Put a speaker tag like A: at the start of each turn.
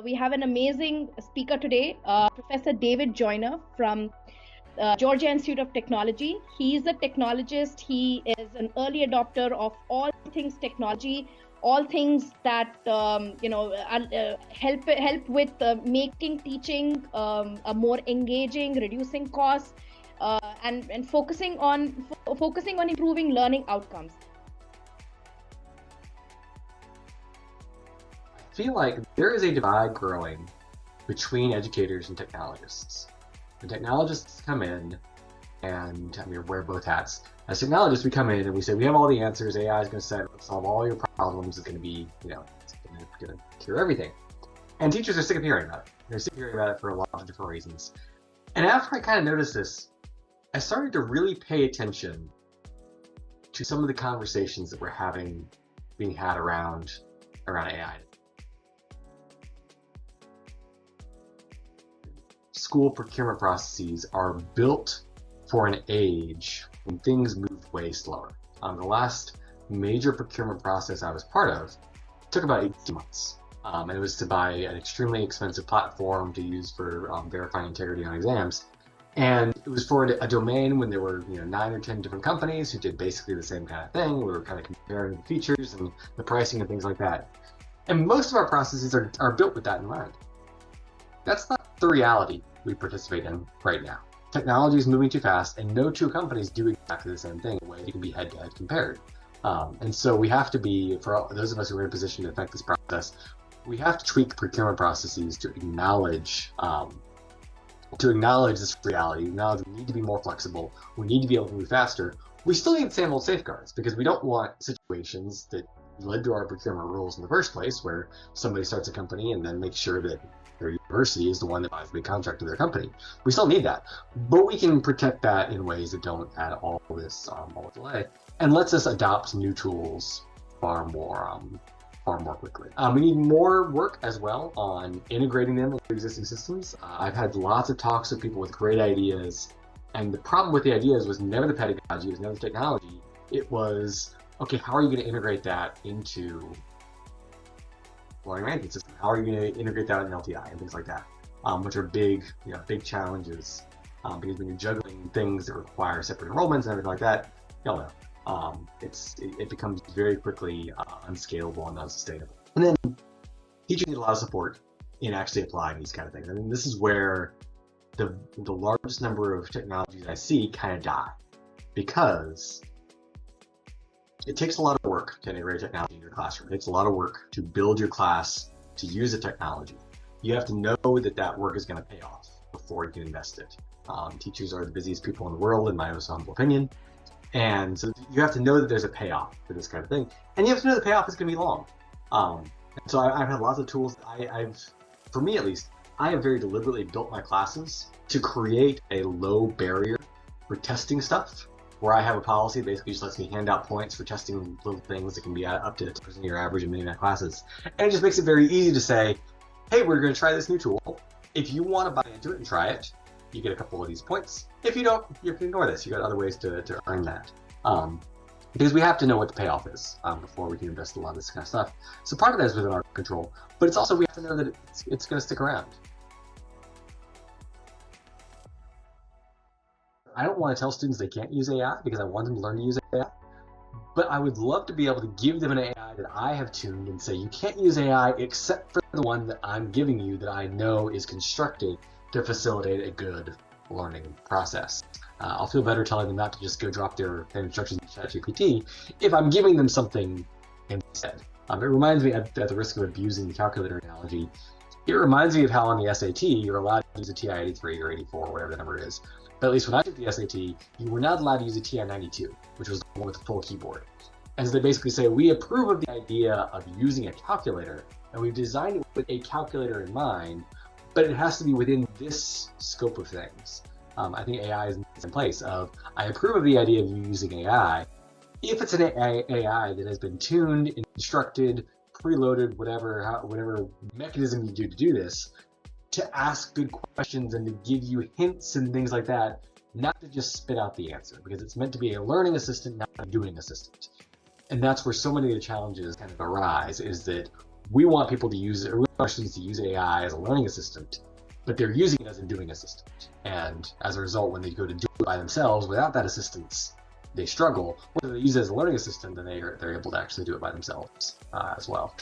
A: We have an amazing speaker today, Professor David Joyner from Georgia Institute of Technology. He's a technologist. He is an early adopter of all things technology, all things that help with making teaching more engaging, reducing costs, and focusing on improving learning outcomes.
B: I feel like there is a divide growing between educators and technologists. The technologists come in, and we wear both hats. As technologists, we come in and we say we have all the answers. AI is going to solve all your problems. It's going to be, it's going to cure everything. And teachers are sick of hearing about it. They're sick of hearing about it for a lot of different reasons. And after I kind of noticed this, I started to really pay attention to some of the conversations that were being had around AI. School procurement processes are built for an age when things move way slower. The last major procurement process I was part of took about 18 months. And it was to buy an extremely expensive platform to use for verifying integrity on exams. And it was for a domain when there were 9 or 10 different companies who did basically the same kind of thing. We were kind of comparing the features and the pricing and things like that. And most of our processes are built with that in mind. That's not the reality we participate in right now. Technology is moving too fast, and no two companies do exactly the same thing. A way it can be head-to-head compared. And so we have to be, for those of us who are in a position to affect this process, we have to tweak procurement processes to acknowledge this reality. Now we need to be more flexible. We need to be able to move faster. We still need the same old safeguards, because we don't want situations that led to our procurement rules in the first place, where somebody starts a company and then makes sure that their university is the one that buys the big contract to their company. We still need that, but we can protect that in ways that don't add all this delay, and lets us adopt new tools far more quickly. We need more work as well on integrating them into existing systems. I've had lots of talks with people with great ideas, and the problem with the ideas was never the pedagogy, it was never the technology. It was, okay, how are you going to integrate that into learning management system? How are you going to integrate that in LTI and things like that, which are big challenges, because when you're juggling things that require separate enrollments and everything like that, it becomes very quickly unscalable and unsustainable. And then teachers need a lot of support in actually applying these kind of things. I mean, this is where the largest number of technologies I see kind of die, because it takes a lot of work to integrate technology in your classroom. It takes a lot of work to build your class to use the technology. You have to know that work is going to pay off before you can invest it. Teachers are the busiest people in the world, in my most humble opinion. And so you have to know that there's a payoff for this kind of thing. And you have to know the payoff is going to be long. So I've had lots of tools. For me at least, I have very deliberately built my classes to create a low barrier for testing stuff, where I have a policy that basically just lets me hand out points for testing little things that can be up to 10% of your average in many of my classes. And it just makes it very easy to say, hey, we're going to try this new tool. If you want to buy into it and try it, you get a couple of these points. If you don't, you can ignore this. You got other ways to earn that. Because we have to know what the payoff is before we can invest a lot of this kind of stuff. So part of that is within our control, but it's also we have to know that it's going to stick around. I don't want to tell students they can't use AI, because I want them to learn to use AI. But I would love to be able to give them an AI that I have tuned and say, you can't use AI except for the one that I'm giving you that I know is constructed to facilitate a good learning process. I'll feel better telling them not to just go drop their instructions in ChatGPT if I'm giving them something instead. It reminds me, at the risk of abusing the calculator analogy, it reminds me of how on the SAT you're allowed to use a TI-83 or 84 or whatever the number is. But at least when I took the SAT, you were not allowed to use a TI-92, which was the one with the full keyboard. And so they basically say, we approve of the idea of using a calculator, and we've designed it with a calculator in mind, but it has to be within this scope of things. I think AI is in the same place of, I approve of the idea of you using AI if it's an AI that has been tuned, instructed, preloaded, whatever mechanism you do to do this, to ask good questions and to give you hints and things like that, not to just spit out the answer, because it's meant to be a learning assistant, not a doing assistant. And that's where so many of the challenges kind of arise, is that we want people to use it, or we want our students to use AI as a learning assistant, but they're using it as a doing assistant. And as a result, when they go to do it by themselves without that assistance, they struggle. When they use it as a learning assistant, then they're able to actually do it by themselves as well.